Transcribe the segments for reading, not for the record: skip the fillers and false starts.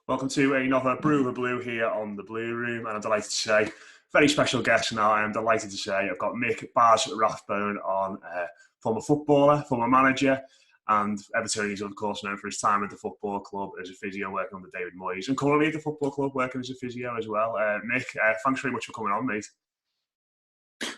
Welcome to another Brew with Blue here on the Blue Room, and I'm delighted to say, very special guest now. I'm delighted to say I've got Mick Rathbone on, former footballer, former manager, and Everton. He's of course known for his time at the football club as a physio working under David Moyes, and currently at the football club working as a physio as well. Mick, thanks very much for coming on, mate.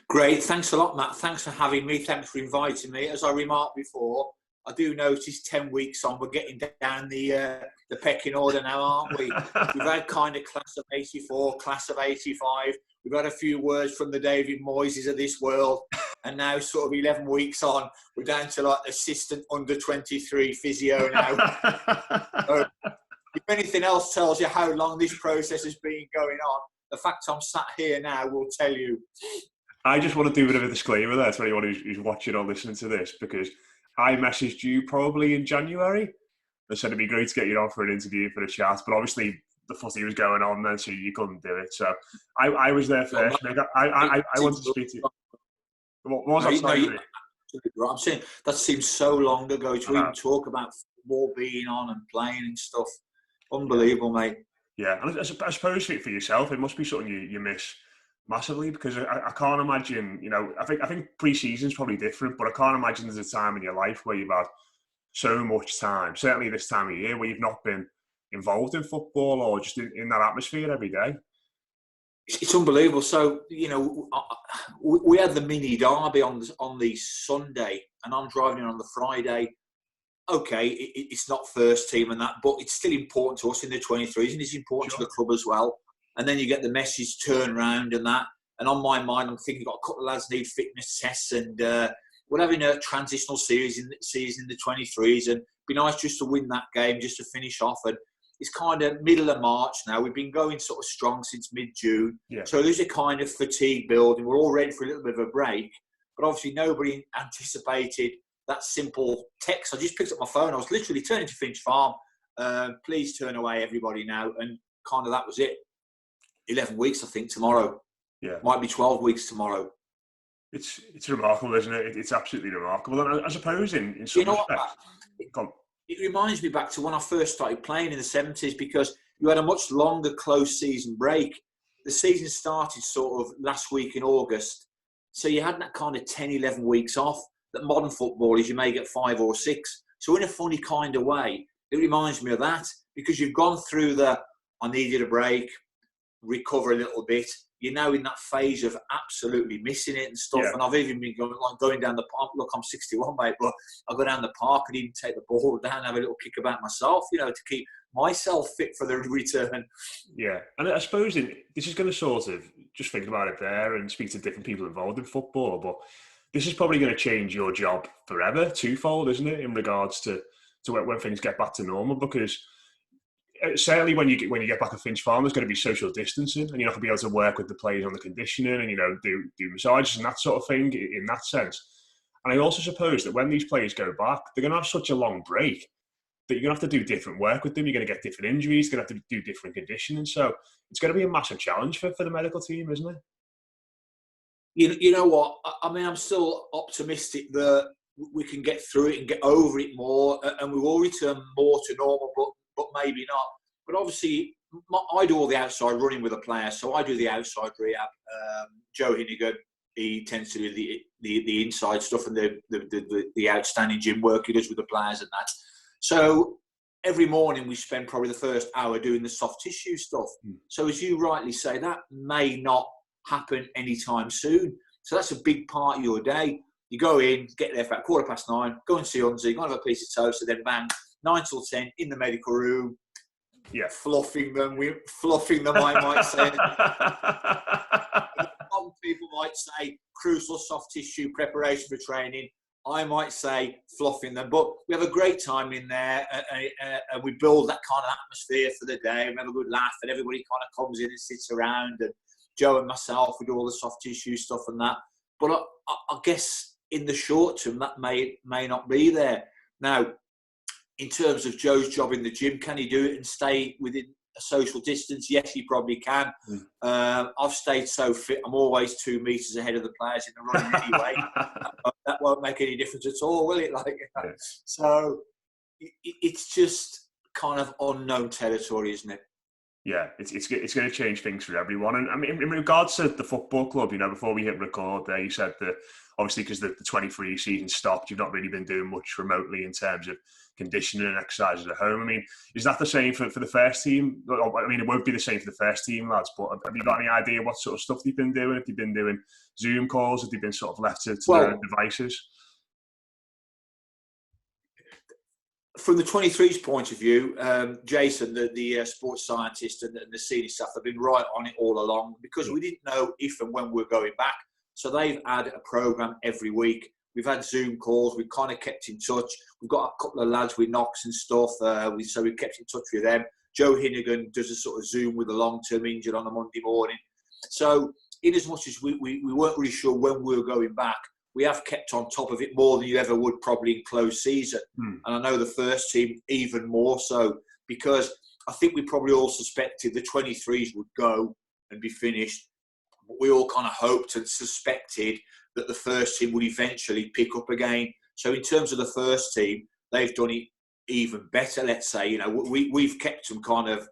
Great, thanks a lot, Matt. Thanks for having me. Thanks for inviting me. As I remarked before, I do notice 10 weeks on, we're getting down the pecking order now, aren't we? We've had kind of class of 84, class of 85. We've had a few words from the David Moyes of this world. And now sort of 11 weeks on, we're down to like assistant under 23 physio now. So, if anything else tells you how long this process has been going on, the fact I'm sat here now will tell you. I just want to do a bit of a disclaimer there to anyone who's watching or listening to this, because I messaged you probably in January. I said it'd be great to get you on for an interview, for a chat, but obviously the footy was going on then, so you couldn't do it. So I was there first. I wanted to speak to you. What was that? I'm saying that seems so long ago to even talk about football being on and playing and stuff. Unbelievable, mate. Yeah, and I suppose for yourself, it must be something you miss massively, because I can't imagine, I think pre-season's probably different, but I can't imagine there's a time in your life where you've had so much time, certainly this time of year, where you've not been involved in football or just in that atmosphere every day. It's unbelievable. So, we had the mini derby on the Sunday, and I'm driving in on the Friday. Okay, it's not first team and that, but it's still important to us in the 23s, and it's important to the club as well. And then you get the message turn round and that. And on my mind, I'm thinking, got a couple of lads need fitness tests, and we're having a transitional season in the 23s, and it'd be nice just to win that game, just to finish off. And it's kind of middle of March now. We've been going sort of strong since mid-June. Yeah. So there's a kind of fatigue building. We're all ready for a little bit of a break. But obviously nobody anticipated that simple text. I just picked up my phone. I was literally turning to Finch Farm. Please turn away everybody now. And kind of that was it. 11 weeks, I think, tomorrow. Yeah. Might be 12 weeks tomorrow. It's remarkable, isn't it? It's absolutely remarkable. And I suppose in some respects... It reminds me back to when I first started playing in the 70s, because you had a much longer close season break. The season started sort of last week in August. So you had that kind of 10, 11 weeks off. That modern footballers, you may get 5 or 6. So in a funny kind of way, it reminds me of that, because you've gone through I needed a break, recover a little bit. You're now in that phase of absolutely missing it and stuff. Yeah. And I've even been going down the park. Look, I'm 61, mate, but I go down the park and even take the ball down and have a little kick about myself, to keep myself fit for the return. Yeah. And I suppose this is going to sort of, just think about it there and speak to different people involved in football, but this is probably going to change your job forever, twofold, isn't it, in regards to when things get back to normal, because certainly when you get back at Finch Farm, there's going to be social distancing, and you're not going to be able to work with the players on the conditioning and do massages and that sort of thing in that sense. And I also suppose that when these players go back, they're going to have such a long break that you're going to have to do different work with them. You're going to get different injuries. You're going to have to do different conditioning. So it's going to be a massive challenge for the medical team, isn't it? You know what? I mean, I'm still optimistic that we can get through it and get over it more, and we will return more to normal, but maybe not. But obviously, I do all the outside running with the players, so I do the outside rehab. Joe Hinnigan, he tends to do the inside stuff and the outstanding gym work he does with the players and that. So every morning we spend probably the first hour doing the soft tissue stuff. So as you rightly say, that may not happen anytime soon. So that's a big part of your day. You go in, get there for about 9:15, go and see Unzi, go and have a piece of toast, and then bang, 9 till 10 in the medical room. Yeah, fluffing them, I might say. Some people might say crucial soft tissue preparation for training. I might say fluffing them, but we have a great time in there, and we build that kind of atmosphere for the day. We have a good laugh, and everybody kind of comes in and sits around, and Joe and myself, we do all the soft tissue stuff and that. But I guess in the short term, that may not be there. Now, in terms of Joe's job in the gym, can he do it and stay within a social distance? Yes, he probably can. I've stayed so fit. I'm always 2 meters ahead of the players in the running anyway. That won't make any difference at all, will it? So it's just kind of unknown territory, isn't it? Yeah, it's going to change things for everyone. And I mean, in regards to the football club, before we hit record there, you said that obviously because the 23 season stopped, you've not really been doing much remotely in terms of conditioning and exercises at home. I mean, is that the same for the first team? I mean, it won't be the same for the first team, lads, but have you got any idea what sort of stuff they've been doing? Have they been doing Zoom calls? Have they been sort of left to their own devices? From the 23's point of view, Jason, the sports scientist and the senior staff have been right on it all along because we didn't know if and when we were going back. So they've had a programme every week. We've had Zoom calls. We've kind of kept in touch. We've got a couple of lads with knocks and stuff. So we've kept in touch with them. Joe Hinnigan does a sort of Zoom with a long-term injured on a Monday morning. So in as much as we weren't really sure when we were going back, we have kept on top of it more than you ever would probably in closed season. And I know the first team even more so because I think we probably all suspected the 23s would go and be finished. But we all kind of hoped and suspected that the first team would eventually pick up again. So in terms of the first team, they've done it even better, let's say. We've kept them kind of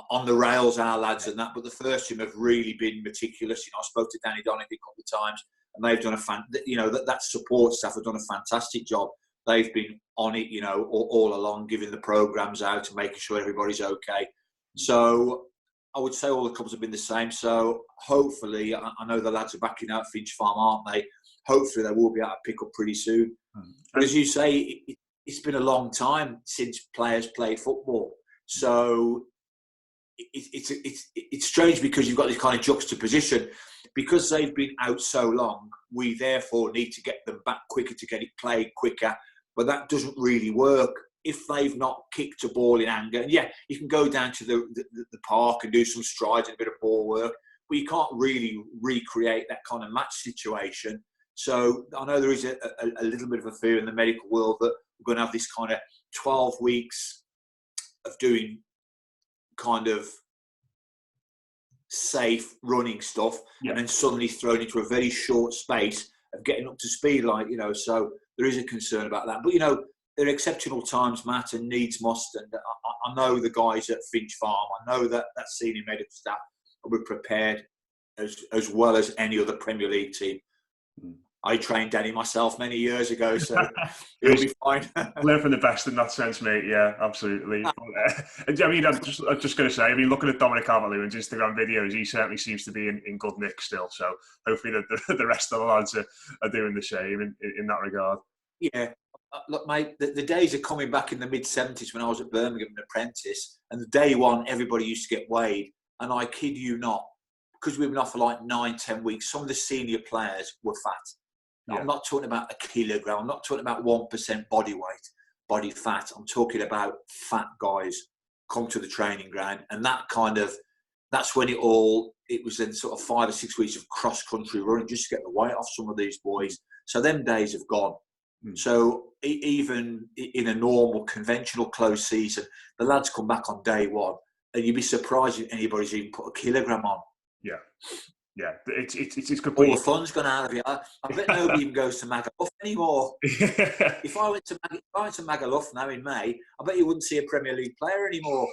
on the rails, our lads and that, but the first team have really been meticulous. I spoke to Danny Donaghy a couple of times, and they've done that support staff have done a fantastic job. They've been on it, all along, giving the programmes out and making sure everybody's okay. So I would say all the clubs have been the same. So hopefully, I know the lads are backing out Finch Farm, aren't they? Hopefully they will be able to pick up pretty soon. But as you say, it's been a long time since players play football. So it's strange because you've got this kind of juxtaposition. Because they've been out so long, we therefore need to get them back quicker to get it played quicker. But that doesn't really work if they've not kicked a ball in anger. And yeah, you can go down to the park and do some strides and a bit of ball work, but you can't really recreate that kind of match situation. So I know there is a little bit of a fear in the medical world that we're going to have this kind of 12 weeks of doing kind of safe running stuff, and then suddenly thrown into a very short space of getting up to speed, so there is a concern about that. But they're exceptional times, Matt, and needs must. And I know the guys at Finch Farm, I know that senior medical staff will be prepared as well as any other Premier League team. I trained Danny myself many years ago, so he'll be fine. Learn from the best in that sense, mate. Yeah, absolutely. I mean, I'm just going to say, looking at Dominic Calvert-Lewin's Instagram videos, he certainly seems to be in good nick still. So hopefully the rest of the lads are doing the same in that regard. Yeah. Look, mate, the days are coming back in the mid-'70s when I was at Birmingham, an apprentice, and the day one, everybody used to get weighed. And I kid you not, because we've been off for like 9-10 weeks, some of the senior players were fat. I'm not talking about a kilogram. I'm not talking about 1% body weight, body fat. I'm talking about fat guys come to the training ground. And that's when it was then sort of 5 or 6 weeks of cross-country running just to get the weight off some of these boys. So them days have gone. So even in a normal, conventional closed season, the lads come back on day one and you'd be surprised if anybody's even put a kilogram on. Yeah, it's completely... All the fun's gone out of you. I bet nobody even goes to Magaluf anymore. If I went to Magaluf now in May, I bet you wouldn't see a Premier League player anymore.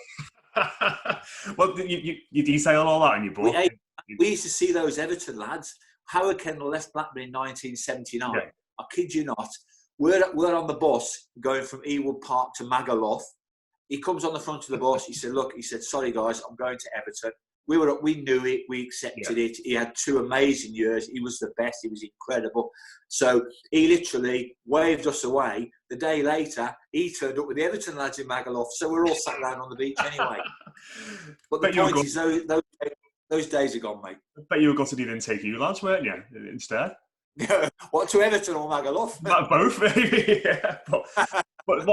Well, you detail all that in your book. We used to see those Everton lads. Howard Kendall left Blackburn in 1979. Yeah. I kid you not. We're on the bus going from Ewood Park to Magaluf. He comes on the front of the bus. He said, sorry guys, I'm going to Everton. We knew it. We accepted it. He had 2 amazing years. He was the best. He was incredible. So he literally waved us away. The day later, he turned up with the Everton lads in Magaluf. So we're all sat around on the beach anyway. But the point is, those days are gone, mate. I bet you were gutted he didn't take you lads, weren't you, instead? What, to Everton or Magaluf? Both, maybe. Yeah. But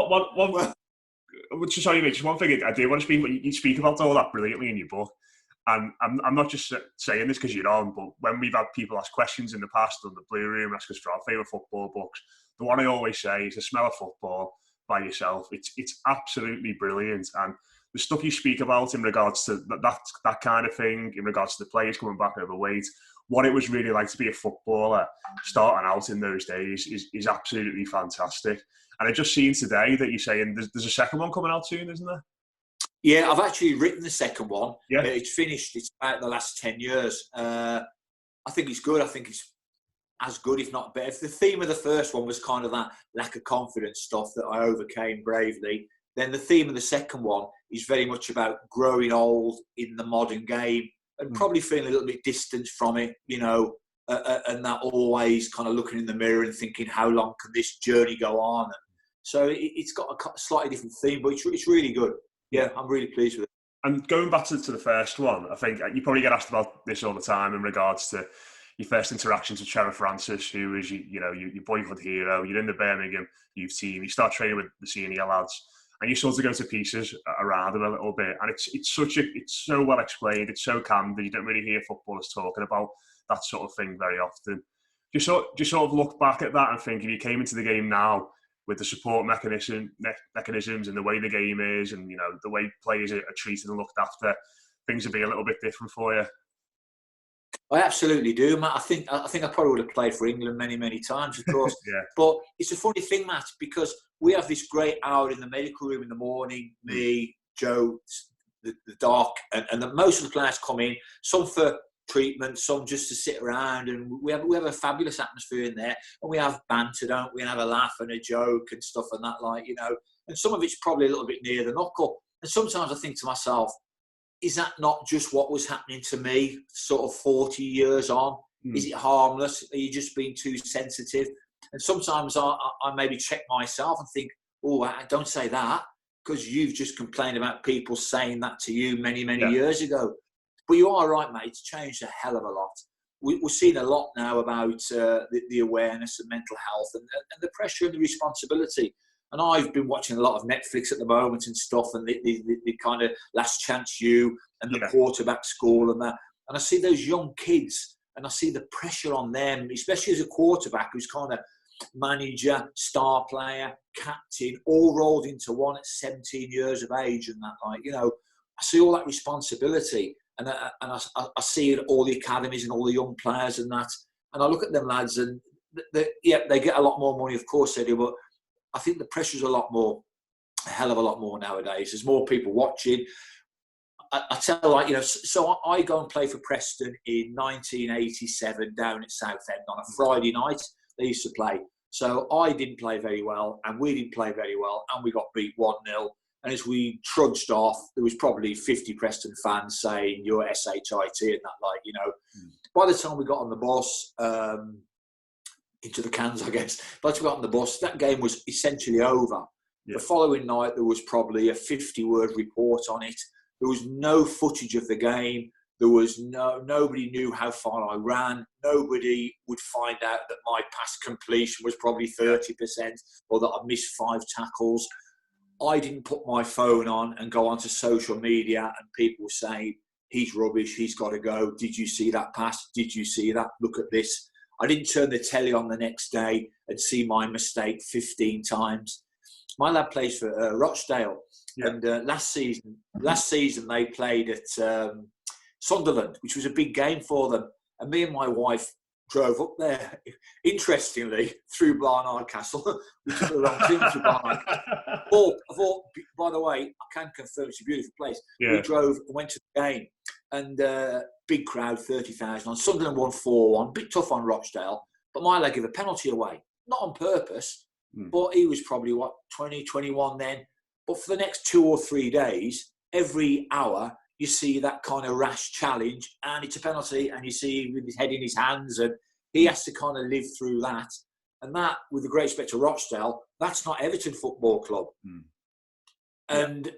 sorry, mate, just one thing I do want to speak. You speak about all that brilliantly in your book. And I'm not just saying this because you're on, but when we've had people ask questions in the past on the Blue Room, ask us for our favourite football books, the one I always say is The Smell of Football by yourself. It's absolutely brilliant. And the stuff you speak about in regards to that kind of thing, in regards to the players coming back overweight, what it was really like to be a footballer starting out in those days is absolutely fantastic. And I just seen today that you're saying there's a second one coming out soon, isn't there? Yeah, I've actually written the second one. Yeah. It's finished. It's about the last 10 years. I think it's good. I think it's as good, if not better. If the theme of the first one was kind of that lack of confidence stuff that I overcame bravely, then the theme of the second one is very much about growing old in the modern game and probably feeling a little bit distant from it, you know, and that always kind of looking in the mirror and thinking, how long can this journey go on? So it's got a slightly different theme, but it's really good. Yeah, I'm really pleased with it. And going back to the first one, I think you probably get asked about this all the time in regards to your first interactions with Trevor Francis, who is your boyhood hero. You're in the Birmingham youth team. You start training with the senior lads, and you sort of go to pieces around him a little bit. And it's so well explained. It's so candid. You don't really hear footballers talking about that sort of thing very often. Just sort of look back at that and think, if you came into the game now with the support mechanisms and the way the game is, and the way players are treated and looked after, things would be a little bit different for you. I absolutely do, Matt. I think I probably would have played for England many, many times, of course. Yeah. But it's a funny thing, Matt, because we have this great hour in the medical room in the morning. Me, Joe, the doc, and most of the players come in. Some for treatment, some just to sit around, and we have a fabulous atmosphere in there. And we have banter, don't we? And have a laugh and a joke and stuff and that, And some of it's probably a little bit near the knuckle. And sometimes I think to myself, is that not just what was happening to me sort of 40 years on? Is it harmless? Are you just being too sensitive? And sometimes I maybe check myself and think, oh, don't say that, because you've just complained about people saying that to you many, many years ago. But you are right, mate. It's changed a hell of a lot. We're seeing a lot now about the awareness of mental health and the pressure and the responsibility. And I've been watching a lot of Netflix at the moment and stuff, and the kind of Last Chance U and the quarterback school and that. And I see those young kids, and I see the pressure on them, especially as a quarterback who's kind of manager, star player, captain, all rolled into one at 17 years of age and that. I see all that responsibility, and I see it all the academies and all the young players and that. And I look at them lads, and they get a lot more money, of course they do, but I think the pressure's a hell of a lot more nowadays. There's more people watching. I tell so I go and play for Preston in 1987 down at Southend on a Friday night. They used to play. So I didn't play very well, and we didn't play very well, and we got beat 1-0. And as we trudged off, there was probably 50 Preston fans saying, "You're SHIT," and that, By the time we got on the bus, into the cans, I guess. But we got on the bus, that game was essentially over. Yeah. The following night, there was probably a 50-word report on it. There was no footage of the game. There was nobody knew how far I ran. Nobody would find out that my pass completion was probably 30% or that I missed 5 tackles. I didn't put my phone on and go onto social media and people saying, "He's rubbish, he's got to go. Did you see that pass? Did you see that? Look at this." I didn't turn the telly on the next day and see my mistake 15 times. My lad plays for Rochdale, and last season they played at Sunderland, which was a big game for them. And me and my wife drove up there, interestingly, through Barnard Castle. We took the wrong thing to Barnard Castle. By the way, I can confirm it's a beautiful place. Yeah. We went to the game, and big crowd, 30,000 on. Sunderland won 4-1, bit tough on Rochdale, but my lad gave a penalty away, not on purpose, but he was probably 20, 21 then. But for the next 2 or 3 days, every hour you see that kind of rash challenge, and it's a penalty, and you see him with his head in his hands, and he has to kind of live through that. And that, with the great respect to Rochdale, that's not Everton Football Club. And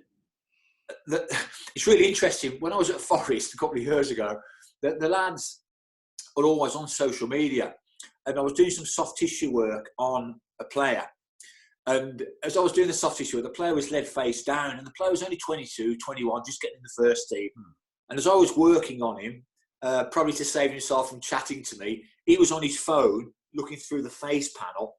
it's really interesting. When I was at Forest a couple of years ago, the lads are always on social media, and I was doing some soft tissue work on a player. And as I was doing the soft tissue, the player was led face down, and the player was only 22, 21, just getting in the first team. And as I was working on him, probably to save himself from chatting to me, he was on his phone looking through the face panel.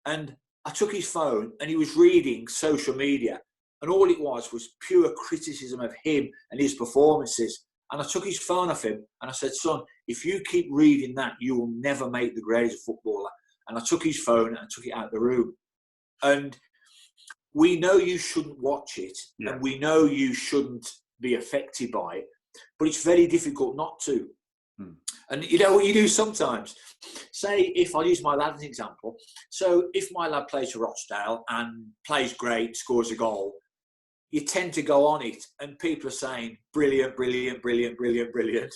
And I took his phone, and he was reading social media. And all it was pure criticism of him and his performances. And I took his phone off him and I said, son, if you keep reading that, you will never make the grade as a footballer. And I took his phone and took it out of the room. And we know you shouldn't watch it, and we know you shouldn't be affected by it, but it's very difficult not to. And you know what you do sometimes? Say, if I use my lad as an example, so if my lad plays for Rochdale and plays great, scores a goal, you tend to go on it, and people are saying, brilliant, brilliant, brilliant, brilliant, brilliant.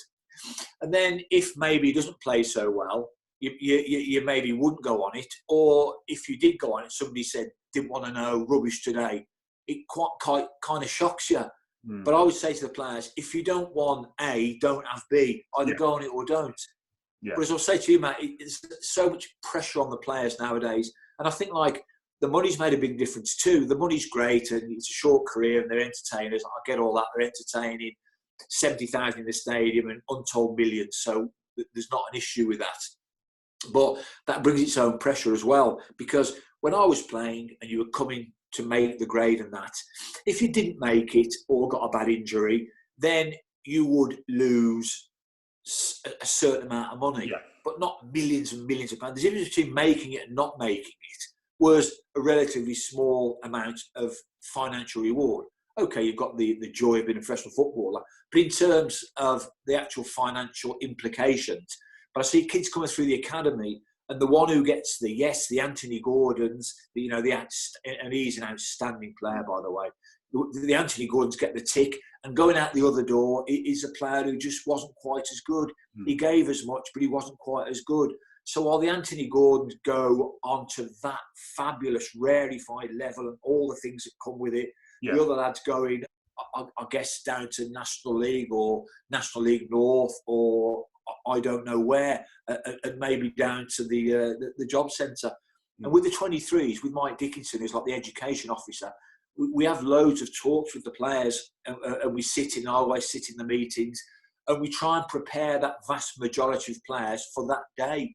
And then if maybe he doesn't play so well, you maybe wouldn't go on it. Or if you did go on it, somebody said, didn't want to know, rubbish today. It quite kind of shocks you. But I would say to the players, if you don't want A, don't have B. Either go on it or don't. But as I'll say to you, Matt, it's so much pressure on the players nowadays. And I think, like, the money's made a big difference too. The money's great and it's a short career and they're entertainers. I get all that. They're entertaining. 70,000 in the stadium and untold millions. So there's not an issue with that. But that brings its own pressure as well. Because when I was playing and you were coming to make the grade and that, if you didn't make it or got a bad injury, then you would lose a certain amount of money, but not millions and millions of pounds. The difference between making it and not making it was a relatively small amount of financial reward. Okay, you've got the joy of being a professional footballer, but in terms of the actual financial implications, but I see kids coming through the academy, and the one who gets the Anthony Gordons, and he's an outstanding player, by the way. The Anthony Gordons get the tick, and going out the other door is a player who just wasn't quite as good. He gave as much, but he wasn't quite as good. So while the Anthony Gordons go onto that fabulous, rarefied level and all the things that come with it, the other lads going, I guess, down to National League or National League North or I don't know where, and maybe down to the job centre. And with the 23s, with Mike Dickinson, who's like the education officer, we have loads of talks with the players, and we I always sit in the meetings, and we try and prepare that vast majority of players for that day.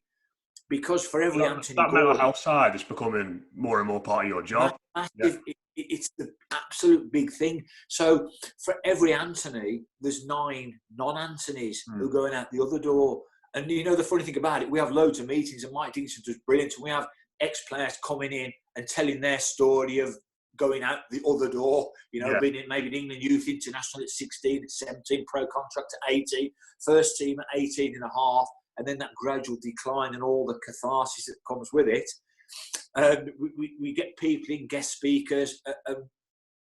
Because for every Anthony Gordon, mental health side is becoming more and more part of your job. Massive, it's the absolute big thing. So for every Anthony, there's 9 non-Anthonys who are going out the other door. And you know, the funny thing about it, we have loads of meetings, and Mike Dickinson does brilliant. And we have ex-players coming in and telling their story of going out the other door, being in maybe an England Youth International at 16, at 17, pro contract at 18, first team at 18 and a half, and then that gradual decline and all the catharsis that comes with it. And we get people in, guest speakers.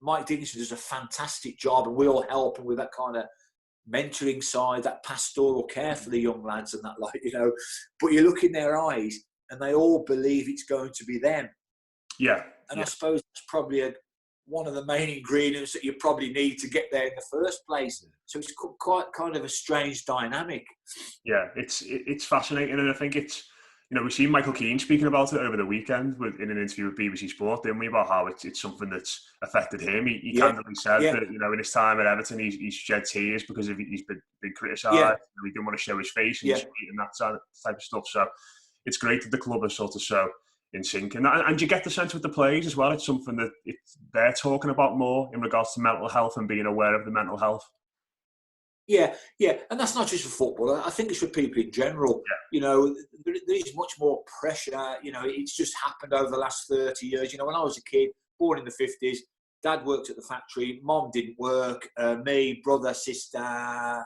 Mike Dickinson does a fantastic job, and we all help him with that kind of mentoring side, that pastoral care for the young lads and that, But you look in their eyes, and they all believe it's going to be them. And I suppose that's probably one of the main ingredients that you probably need to get there in the first place. So it's quite kind of a strange dynamic. Yeah, it's fascinating, and I think it's, we've seen Michael Keane speaking about it over the weekend in an interview with BBC Sport, didn't we, about how it's something that's affected him. He candidly said that, in his time at Everton, he's shed tears because he's been criticised. He didn't want to show his face and that type of stuff. So it's great that the club is sort of so in sync. And you get the sense with the players as well. It's something that they're talking about more in regards to mental health and being aware of the mental health. Yeah, and that's not just for football. I think it's for people in general. There is much more pressure. It's just happened over the last 30 years. When I was a kid, born in the 50s, Dad worked at the factory, Mom didn't work, me, brother, sister,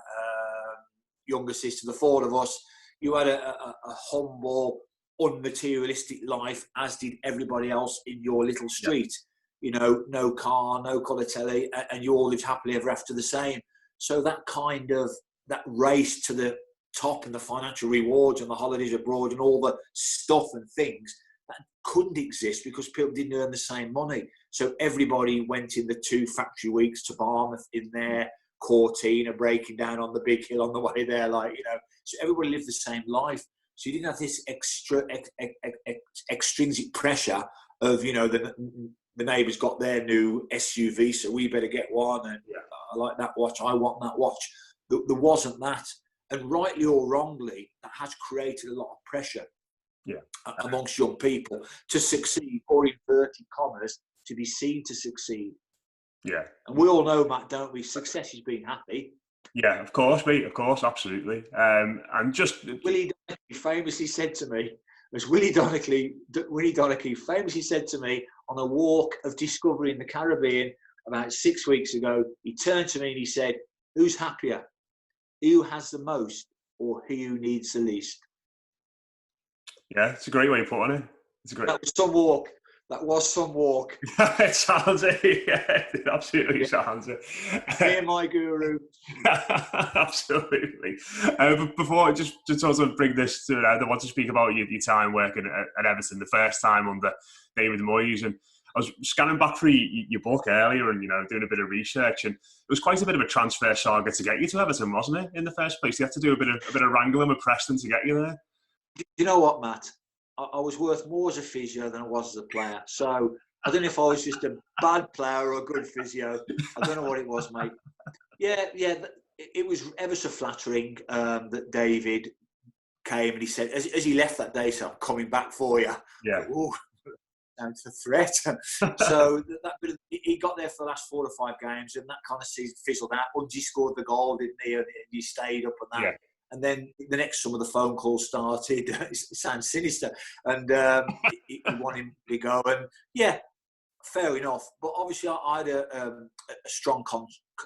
younger sister, the 4 of us. You had a humble, unmaterialistic life, as did everybody else in your little street. No car, no colour telly, and you all lived happily ever after the same. So that kind of, that race to the top and the financial rewards and the holidays abroad and all the stuff and things, that couldn't exist because people didn't earn the same money. So everybody went in the 2 factory weeks to Barmouth in their Cortina, breaking down on the big hill on the way there, so everybody lived the same life. So you didn't have this extrinsic pressure of, the neighbours got their new SUV, so we better get one. And I like that watch, I want that watch. There wasn't that. And rightly or wrongly, that has created a lot of pressure amongst young people to succeed, or in inverted commas, to be seen to succeed. And we all know, Matt, don't we? Success is being happy. Yeah, of course, mate. Of course, absolutely. And just Willie Donachie famously said to me, as Willie Donachie famously said to me on a walk of discovery in the Caribbean about 6 weeks ago, he turned to me and he said, "Who's happier? He who has the most or he who needs the least?" yeah, it's a great way of putting it. It's a great. That was some walk. That was some walk. It sounds it. Yeah, it absolutely Yeah. sounds it. Me and my guru. Absolutely. But before, just to sort of bring this to an end, I want to speak about your time working at Everton, the first time under David Moyes. And I was scanning back through your book earlier and, doing a bit of research. And it was quite a bit of a transfer saga to get you to Everton, wasn't it, in the first place? You had to do a bit of wrangling with Preston to get you there. You know what, Matt? I was worth more as a physio than I was as a player. So I don't know if I was just a bad player or a good physio. I don't know what it was, mate. Yeah. It was ever so flattering that David came and he said, as he left that day, "So I'm coming back for you." Yeah. Ooh, that's a threat. So he got there for the last 4 or 5 games, and that kind of season fizzled out. Unji scored the goal, didn't he? And he stayed up and that. Yeah. And then the next summer, the phone calls started. It sounds sinister. And he wanted him to go. And yeah, fair enough. But obviously, I had a strong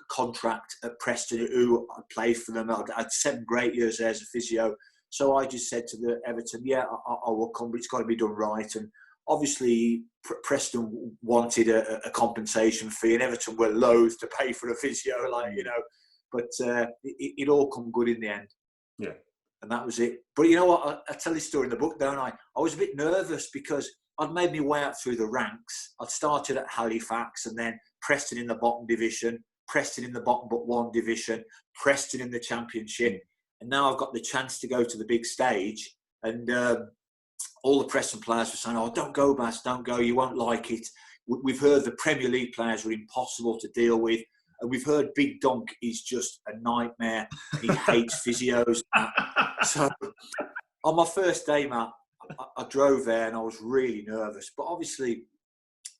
contract at Preston, who I played for them. I had 7 great years there as a physio. So I just said to the Everton, yeah, I will come, but it's got to be done right. And obviously, Preston wanted a compensation fee, and Everton were loath to pay for a physio, But it all come good in the end. Yeah. And that was it. But you know what? I tell this story in the book, don't I? I was a bit nervous because I'd made my way up through the ranks. I'd started at Halifax and then Preston in the bottom division, Preston in the bottom but 1 division, Preston in the Championship. And now I've got the chance to go to the big stage. And all the Preston players were saying, "Oh, don't go, Bas, don't go. You won't like it." We've heard the Premier League players are impossible to deal with. And we've heard Big Dunk is just a nightmare. And he hates physios. So on my first day, Matt, I drove there and I was really nervous. But obviously,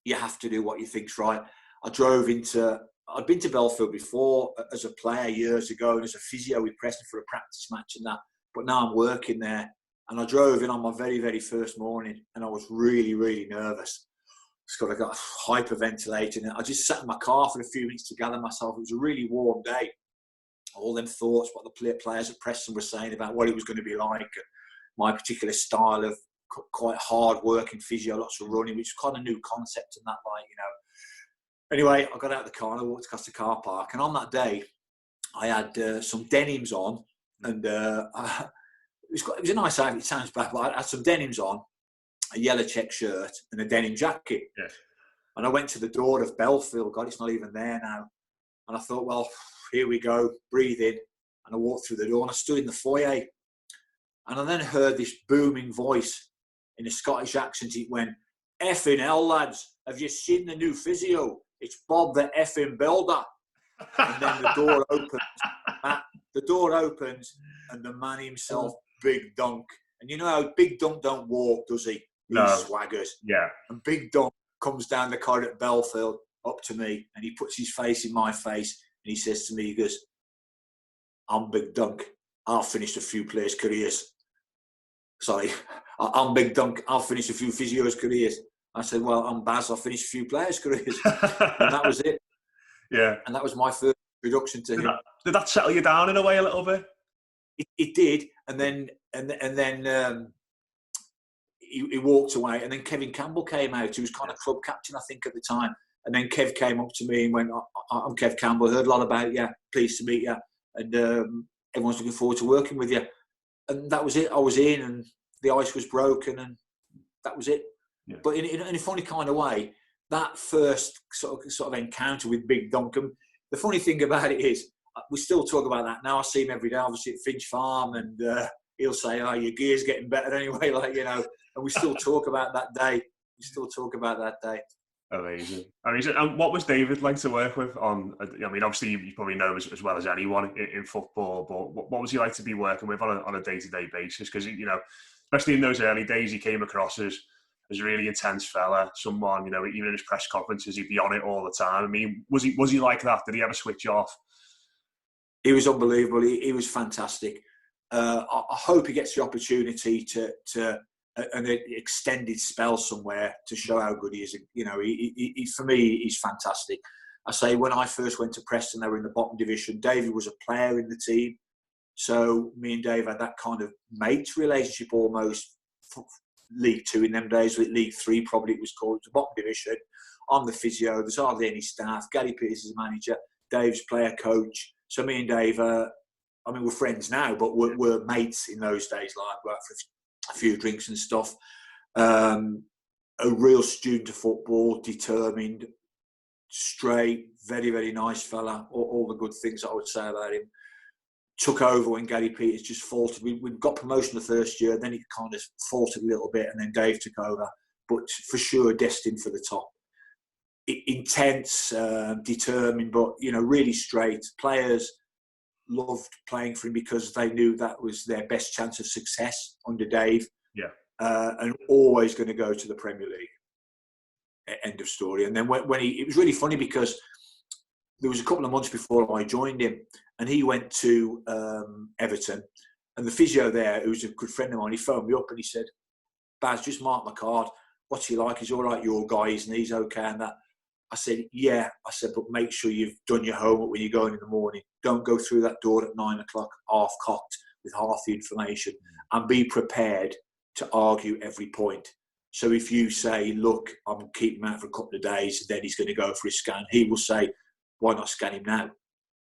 you have to do what you think's right. I'd been to Belfield before as a player years ago and as a physio with Preston for a practice match and that. But now I'm working there. And I drove in on my very, very first morning and I was really, really nervous. I got hyperventilating. And I just sat in my car for a few minutes to gather myself. It was a really warm day. All them thoughts, what the players at Preston were saying about what it was going to be like, and my particular style of quite hard working physio, lots of running, which is kind of new concept and that, Anyway, I got out of the car and I walked across the car park. And on that day, I had some denims on, and it was a nice outfit. It sounds bad, but I had some denims on, a yellow check shirt, and a denim jacket. Yeah. And I went to the door of Belfield. God, it's not even there now. And I thought, well, here we go, breathe in. And I walked through the door and I stood in the foyer. And I then heard this booming voice in a Scottish accent. It went, "Effing hell, lads, have you seen the new physio? It's Bob the effing builder." And then the door opens. The door opens and the man himself, Big Dunk. And you know how Big Dunk don't walk, does he? No. He swaggers. Yeah. And Big Dunk comes down the corridor at Belfield up to me and he puts his face in my face and he says to me, he goes, "I'm Big Dunk. I've finished a few players' careers." Sorry, "I'm Big Dunk. I've finished a few physios' careers." I said, "Well, I'm Baz. I've finished a few players' careers." And that was it. Yeah. And that was my first introduction to him. Did that settle you down in a way a little bit? It did. And then he walked away. And then Kevin Campbell came out, who was kind of club captain, I think, at the time. And then Kev came up to me and went, "I'm Kev Campbell. Heard a lot about you. Pleased to meet you. And everyone's looking forward to working with you." And that was it. I was in and the ice was broken and that was it. Yeah. But in a funny kind of way, that first sort of encounter with Big Duncan, the funny thing about it is, we still talk about that now. I see him every day, obviously at Finch Farm, and he'll say, "Oh, your gear's getting better anyway," and we still talk about that day. Amazing. And what was David like to work with on? I mean, obviously you probably know as well as anyone in football, but what was he like to be working with on a day-to-day basis? Because especially in those early days, he came across as a really intense fella, someone, even in his press conferences, he'd be on it all the time. I mean, was he like that? Did he ever switch off? He was unbelievable. He was fantastic. I hope he gets the opportunity to an extended spell somewhere to show how good he is. You know, he for me, he's fantastic. I say, when I first went to Preston, they were in the bottom division. David was a player in the team. So me and Dave had that kind of mate relationship almost. League 2 in them days, League 3 probably it was called. It's the bottom division. I'm the physio. There's hardly any staff. Gary Peters is the manager. Dave's player coach. So me and Dave, I mean, we're friends now, but we're mates in those days. Like, we went for a few drinks and stuff. A real student of football, determined, straight, very, very nice fella. All the good things I would say about him. Took over when Gary Peters just faltered. We got promotion the first year, then he kind of faltered a little bit, and then Dave took over. But for sure, destined for the top. Intense, determined, but, you know, really straight. Players loved playing for him because they knew that was their best chance of success under Dave. Yeah. And always going to go to the Premier League. End of story. And then when it was really funny because there was a couple of months before I joined him, and he went to Everton, and the physio there, who was a good friend of mine, he phoned me up and he said, "Baz, just mark my card. What's he like? He's all right, your guy, isn't he? He's okay." And that. I said, "Yeah." I said, "But make sure you've done your homework when you're going in the morning. Don't go through that door at 9 o'clock, half-cocked, with half the information, and be prepared to argue every point. So if you say, 'Look, I'm keeping him out for a couple of days,' then he's going to go for his scan, he will say, 'Why not scan him now?'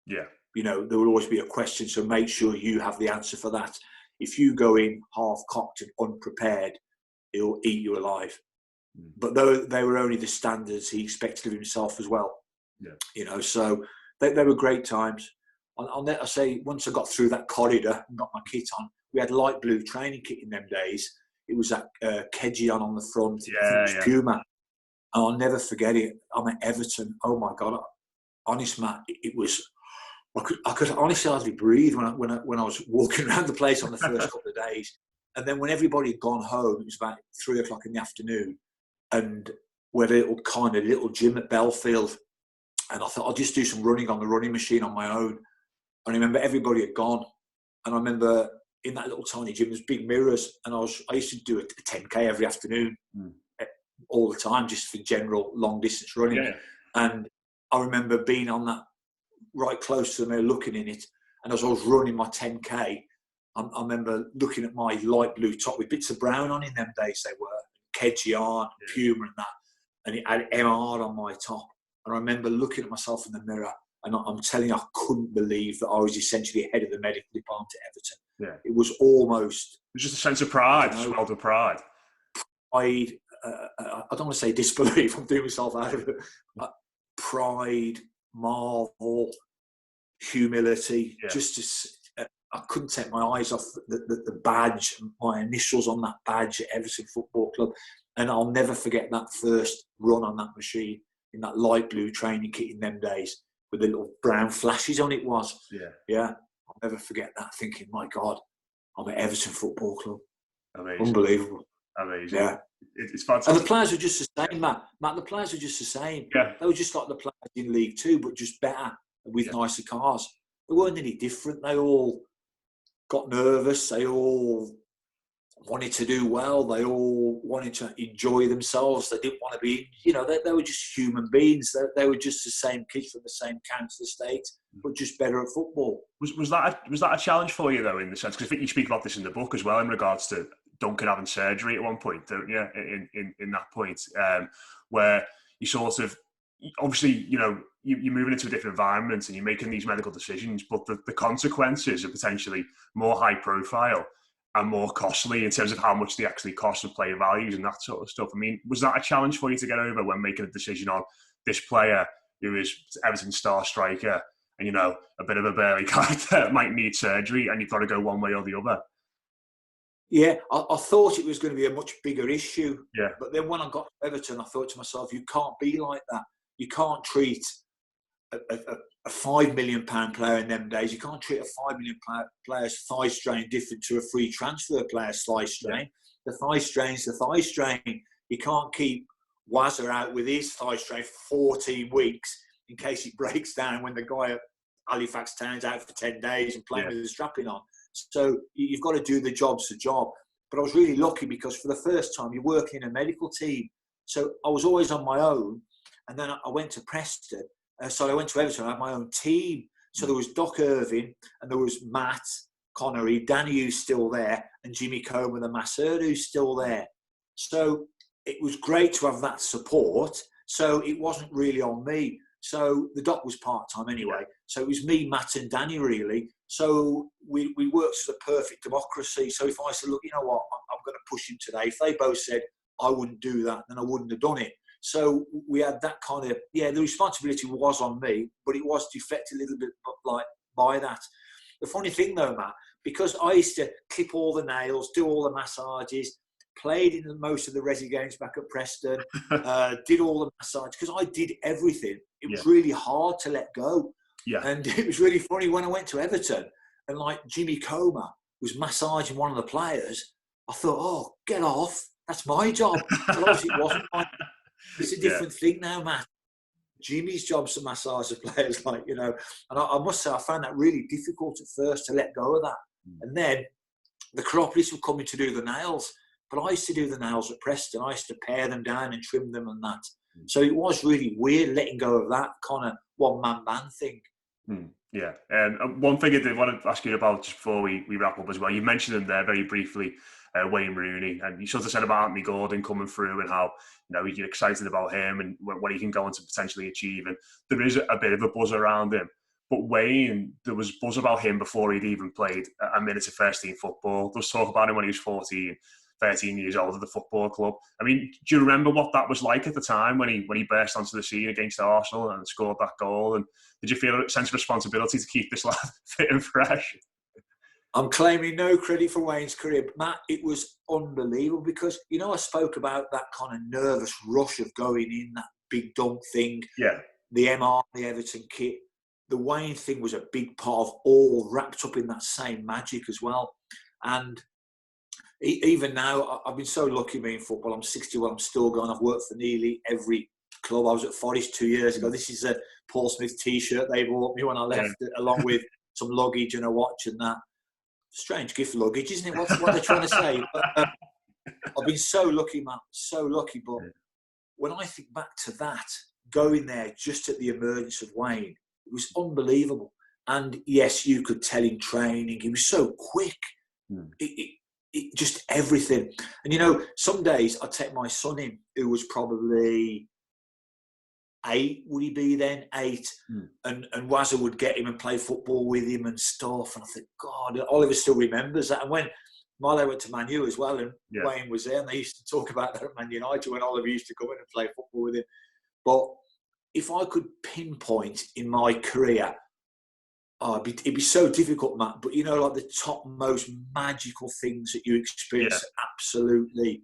Yeah. You know, there will always be a question, so make sure you have the answer for that. If you go in half-cocked and unprepared, he'll eat you alive." But they were only the standards he expected of himself as well. Yeah. You know, so they were great times. I say, once I got through that corridor and got my kit on, we had light blue training kit in them days. It was that Kedgy on the front. I think it was Puma. And I'll never forget it. I'm at Everton. Oh my God. Honest, Matt, it was... I could honestly hardly breathe when I was walking around the place on the first couple of days. And then when everybody had gone home, it was about 3 o'clock in the afternoon, and we had a little gym at Belfield. And I thought, I'll just do some running on the running machine on my own. And I remember everybody had gone. And I remember in that little tiny gym, there's big mirrors. And I used to do a 10K every afternoon, all the time, just for general long distance running. Yeah. And I remember being on that, right close to the mirror, looking in it. And as I was running my 10K, I remember looking at my light blue top with bits of brown on in them days. They were Kedgy on, Puma and that. And it had MR on my top. And I remember looking at myself in the mirror, and I'm telling you, I couldn't believe that I was essentially head of the medical department at Everton. Yeah. It was almost... It was just a sense of pride, swelled with pride. Pride, I don't want to say disbelief, I'm doing myself out of it. Pride, marvel, humility, I couldn't take my eyes off the badge, my initials on that badge at Everton Football Club. And I'll never forget that first run on that machine in that light blue training kit in them days with the little brown flashes on it was. Yeah. I'll never forget that, thinking, my God, I'm at Everton Football Club. Amazing. Unbelievable. Amazing. Yeah. It's fantastic. And the players were just the same, Matt. The players were just the same. Yeah. They were just like the players in League 2, but just better with nicer cars. They weren't any different. They all got nervous. They all wanted to do well. They all wanted to enjoy themselves. They didn't want to be, they were just human beings. They were just the same kids from the same council estate, but just better at football. Was that a challenge for you, though, in the sense, because I think you speak about this in the book as well, in regards to Duncan having surgery at one point, don't you? In that point, where you sort of, obviously, you're moving into a different environment and you're making these medical decisions, but the consequences are potentially more high profile and more costly in terms of how much they actually cost and player values and that sort of stuff. I mean, was that a challenge for you to get over when making a decision on this player who is Everton's star striker and, a bit of a burly character might need surgery and you've got to go one way or the other? Yeah, I thought it was going to be a much bigger issue. Yeah. But then when I got to Everton, I thought to myself, you can't be like that. You can't treat a £5 million player in them days. You can't treat a £5 million player's thigh strain different to a free transfer player's thigh strain. Yeah. The thigh strain's the thigh strain. You can't keep Wazza out with his thigh strain for 14 weeks in case he breaks down when the guy at Halifax Town's out for 10 days and playing with the strapping on. So you've got to do the job's the job. But I was really lucky because for the first time, you're working in a medical team. So I was always on my own. And then I went to Preston. So I went to Everton. I had my own team. So there was Doc Irving and there was Matt Connery, Danny, who's still there, and Jimmy Comer, the masseur, who's still there. So it was great to have that support. So it wasn't really on me. So the Doc was part-time anyway. So it was me, Matt and Danny, really. So we worked as a perfect democracy. So if I said, look, you know what, I'm going to push him today. If they both said, I wouldn't do that, then I wouldn't have done it. So we had that kind of, the responsibility was on me, but it was deflected a little bit like by that. The funny thing though, Matt, because I used to clip all the nails, do all the massages, played in most of the resi games back at Preston, did all the massage, because I did everything. It was really hard to let go. Yeah. And it was really funny when I went to Everton and like Jimmy Comer was massaging one of the players. I thought, oh, get off. That's my job. But obviously it wasn't mine. It's a different thing now, Matt. Jimmy's job's to massage the players, and I must say I found that really difficult at first to let go of that. And then the chiropodists were coming to do the nails, but I used to do the nails at Preston. I used to pare them down and trim them and that. So it was really weird letting go of that kind of one-man band thing. Yeah. One thing I did want to ask you about just before we wrap up as well, you mentioned him there very briefly, Wayne Rooney, and you sort of said about Anthony Gordon coming through and how you're excited about him and what he can go on to potentially achieve, and there is a bit of a buzz around him. But Wayne, there was buzz about him before he'd even played a minute of first team football. There was talk about him when he was 14, 13 years old at the football club. I mean, do you remember what that was like at the time when he burst onto the scene against Arsenal and scored that goal? And did you feel a sense of responsibility to keep this lad fit and fresh? I'm claiming no credit for Wayne's career, but Matt, it was unbelievable because, I spoke about that kind of nervous rush of going in, that big dunk thing, the MR, the Everton kit. The Wayne thing was a big part of all wrapped up in that same magic as well. And even now, I've been so lucky being in football. I'm 61, I'm still going. I've worked for nearly every club. I was at Forest 2 years ago. This is a Paul Smith T-shirt they bought me when I left, along with some luggage and a watch and that. Strange gift luggage, isn't it? What they're trying to say. But, I've been so lucky, Matt, so lucky. But when I think back to that, going there just at the emergence of Wayne, it was unbelievable. And yes, you could tell in training, he was so quick. It just everything. And some days I'd take my son in, who was probably 8, would he be then? 8. And Wazza would get him and play football with him and stuff. And I think, God, Oliver still remembers that. And when Milo went to Man U as well, and Wayne was there, and they used to talk about that at Man United when Oliver used to come in and play football with him. But if I could pinpoint in my career, it'd be so difficult, Matt. But like the top most magical things that you experience, absolutely,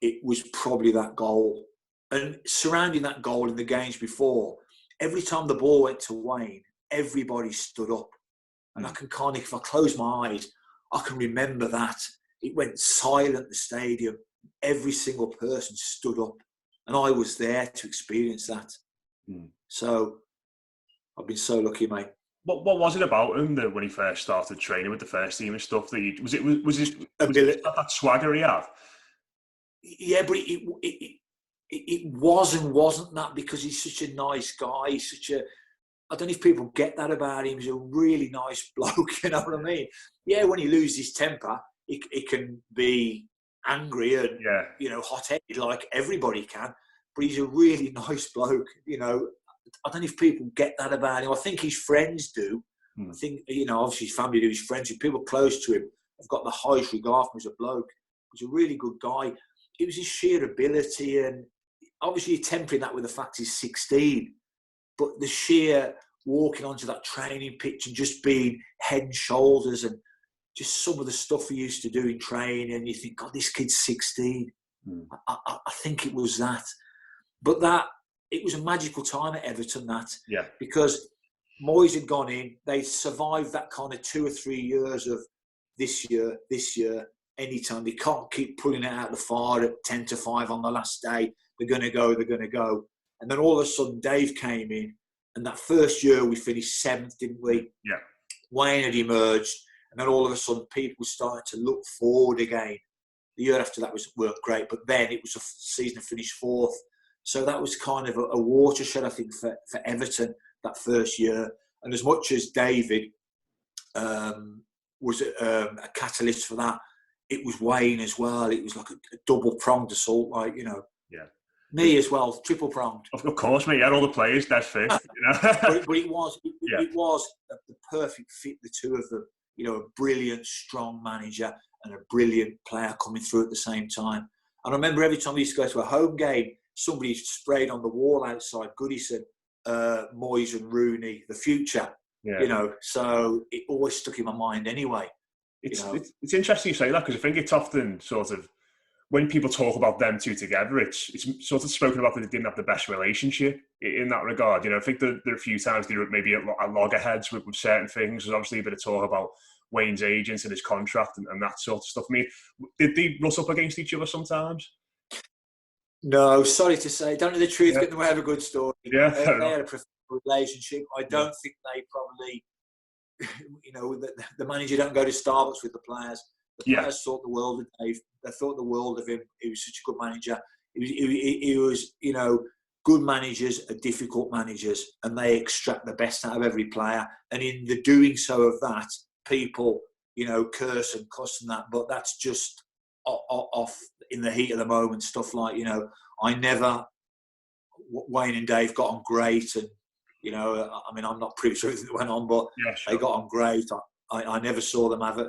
it was probably that goal. And surrounding that goal in the games before, every time the ball went to Wayne, everybody stood up. And I can kind of, if I close my eyes, I can remember that. It went silent, the stadium. Every single person stood up. And I was there to experience that. So I've been so lucky, mate. What was it about him that when he first started training with the first team and stuff that was that swagger he had? Yeah, but it was and wasn't that, because he's such a nice guy. He's I don't know if people get that about him. He's a really nice bloke, you know what I mean? Yeah, when he loses his temper, he can be angry and hot-headed like everybody can. But he's a really nice bloke, I don't know if people get that about him. I think his friends do. I think, obviously his family do, his friends, and people close to him have got the highest regard for him as a bloke. He's a really good guy. It was his sheer ability, and obviously you're tempering that with the fact he's 16. But the sheer walking onto that training pitch and just being head and shoulders, and just some of the stuff he used to do in training, and you think, God, this kid's 16. I think it was that. But it was a magical time at Everton, because Moyes had gone in. They survived that kind of 2 or 3 years of this year, anytime. They can't keep pulling it out of the fire at 10-5 on the last day. They're going to go. And then all of a sudden, Dave came in, And that first year we finished 7th, didn't we? Yeah. Wayne had emerged, and then all of a sudden people started to look forward again. The year after that weren't great, but then it was a season to finish 4th. So that was kind of a watershed, I think, for Everton that first year. And as much as David was a catalyst for that, it was Wayne as well. It was like a double-pronged assault, like, you know. Yeah. Me as well, triple-pronged. Of course, mate. You had all the players dead fit. You know? but it was the perfect fit, the two of them. You know, a brilliant, strong manager and a brilliant player coming through at the same time. And I remember every time we used to go to a home game, somebody sprayed on the wall outside Goodison, Moyes and Rooney, the future. Yeah. You know, so it always stuck in my mind anyway. It's interesting you say that, because I think it's often sort of, when people talk about them two together, it's sort of spoken about that they didn't have the best relationship in that regard. You know, I think there are a few times they were maybe at loggerheads with certain things. There's obviously a bit of talk about Wayne's agents and his contract and that sort of stuff. I mean, did they rush up against each other sometimes? No, sorry to say, don't know the truth, but they have a good story. Yeah, they had a professional relationship. I don't think they probably, you know, the manager don't go to Starbucks with the players. The players thought the world of Dave. They thought the world of him. He was such a good manager. He was, you know, good managers are difficult managers, and they extract the best out of every player. And in the doing so of that, people, you know, curse and cuss and that. But that's just off in the heat of the moment. Stuff like, you know, Wayne and Dave got on great, and you know, I mean, I'm not privy to everything that went on, but they got on great. I never saw them have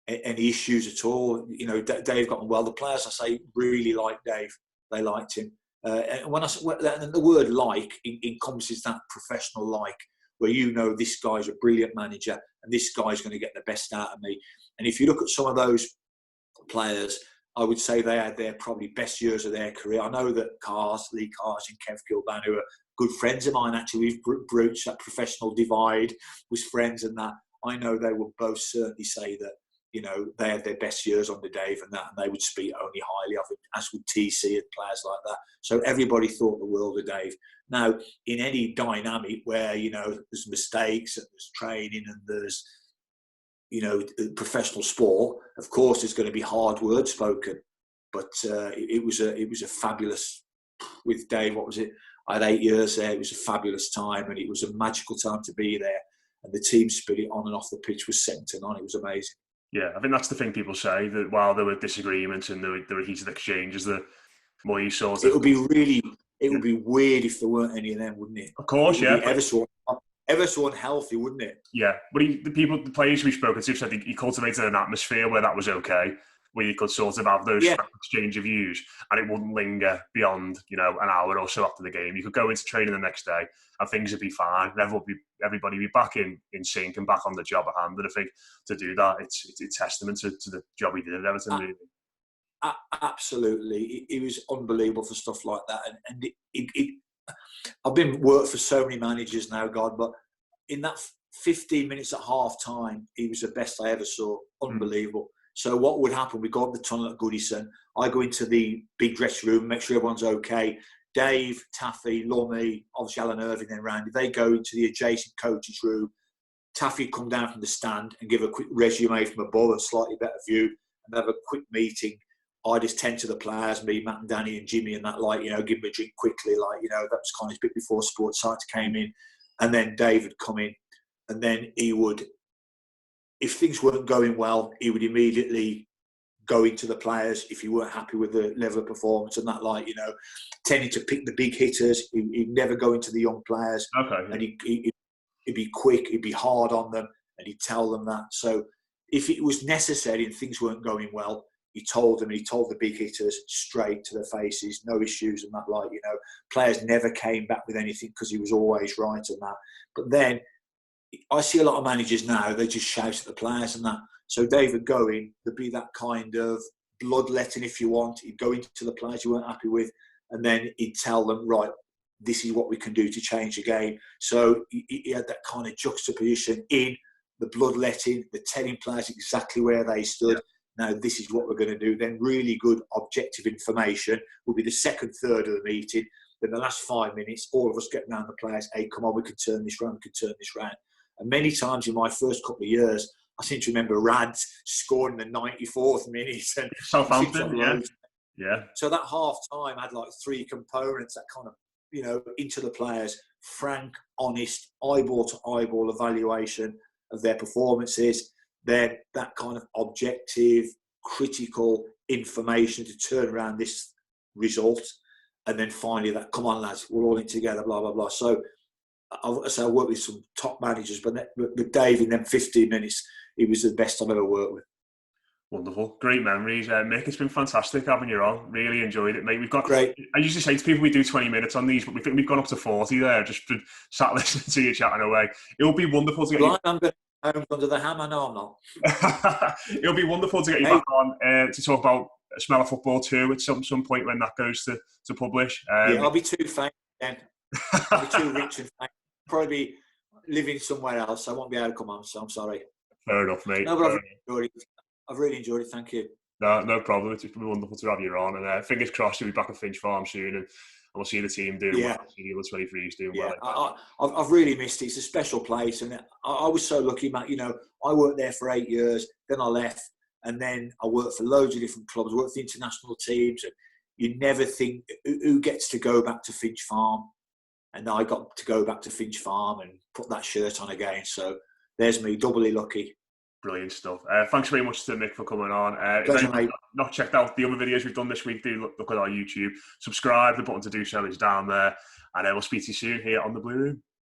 any issues at all. You know, Dave got on well. The players, I say, really liked Dave. They liked him. And when the word like encompasses that professional like, where you know this guy's a brilliant manager and this guy's going to get the best out of me. And if you look at some of those players, I would say they had their probably best years of their career. I know that Lee Cars and Kev Kilban, who are good friends of mine, actually, we've broached that professional divide with friends and that. I know they will both certainly say that, you know, they had their best years under Dave and that, and they would speak only highly of him, as would TC and players like that. So everybody thought the world of Dave. Now, in any dynamic where, you know, there's mistakes and there's training and there's, you know, professional sport, of course there's going to be hard words spoken. But it was a fabulous, with Dave, what was it? I had 8 years there. It was a fabulous time, and it was a magical time to be there. And the team spirit on and off the pitch was second to none. It was amazing. Yeah, I think that's the thing people say, that while there were disagreements and there were heated exchanges, the more you sort of... It would be weird if there weren't any of them, wouldn't it? Of course, it would be ever so unhealthy, wouldn't it? Yeah, but the players we've spoken to said he cultivated an atmosphere where that was okay, where you could sort of have those exchange of views, and it wouldn't linger beyond, you know, an hour or so after the game. You could go into training the next day and things would be fine. Everybody would be back in sync and back on the job at hand. And I think to do that, it's a testament to the job he did at Everton, really. Absolutely. It was unbelievable for stuff like that. And I've been worked for so many managers now, God, but in that 15 minutes at half time, he was the best I ever saw. Unbelievable. So what would happen? We go up the tunnel at Goodison. I go into the big dressing room, make sure everyone's okay. Dave, Taffy, Lummy, obviously Alan Irving, then Randy, they go into the adjacent coach's room. Taffy would come down from the stand and give a quick resume from above, a slightly better view, and have a quick meeting. I just tend to the players, me, Matt and Danny and Jimmy and that, like, you know, give them a drink quickly, like, you know, that was kind of a bit before Sports Science came in. And then Dave would come in, and then he would, if things weren't going well, he would immediately go into the players if he weren't happy with the level of performance and that, like, you know, tending to pick the big hitters. He'd never go into the young players. Okay. And he'd be quick, he'd be hard on them, and he'd tell them that. So if it was necessary and things weren't going well, he told them, he told the big hitters straight to their faces, no issues and that, like, you know, players never came back with anything because he was always right and that. But then I see a lot of managers now, they just shout at the players and that. So David going, there'd be that kind of bloodletting, if you want. He'd go into the players you weren't happy with, and then he'd tell them, right, this is what we can do to change the game. So he had that kind of juxtaposition in the bloodletting, the telling players exactly where they stood. Now, this is what we're going to do. Then really good objective information will be the second third of the meeting. Then the last 5 minutes, all of us get round the players. Hey, come on, we can turn this round. We can turn this round. And many times in my first couple of years, I seem to remember Rads scoring in the 94th minute. And Southampton, yeah. So that half time had like 3 components that kind of, into the players, frank, honest, eyeball to eyeball evaluation of their performances, then that kind of objective, critical information to turn around this result, and then finally that, come on lads, we're all in together, blah, blah, blah. So I worked with some top managers, but with Dave in them 15 minutes, he was the best I've ever worked with. Wonderful. Great memories. Mick, it's been fantastic having you on. Really enjoyed it, mate. We've got great. I usually say to people we do 20 minutes on these, but we think we've gone up to 40 there, just sat listening to you chatting away. It'll be wonderful to get you... I'm going home under the hammer. No, I'm not. It'll be wonderful to get you back on to talk about Smell of Football 2 at some point when that goes to publish. Yeah, I'll be too famous then. I'll be too rich and famous. Probably be living somewhere else. I won't be able to come on, so I'm sorry. Fair enough, mate. No, but I've really enjoyed it. Thank you. No problem. It's been wonderful to have you on. And fingers crossed you'll be back at Finch Farm soon. And we'll see the team doing well. See the other 23s doing well. I've really missed it. It's a special place. And I was so lucky, Matt. I worked there for 8 years. Then I left. And then I worked for loads of different clubs. I worked for international teams. And you never think, who gets to go back to Finch Farm? And I got to go back to Finch Farm and put that shirt on again. So there's me, doubly lucky. Brilliant stuff. Thanks very much to Mick for coming on. Pleasure, if you've not checked out the other videos we've done this week, do look at our YouTube. Subscribe. The button to do so is down there. And we'll speak to you soon here on The Blue Room.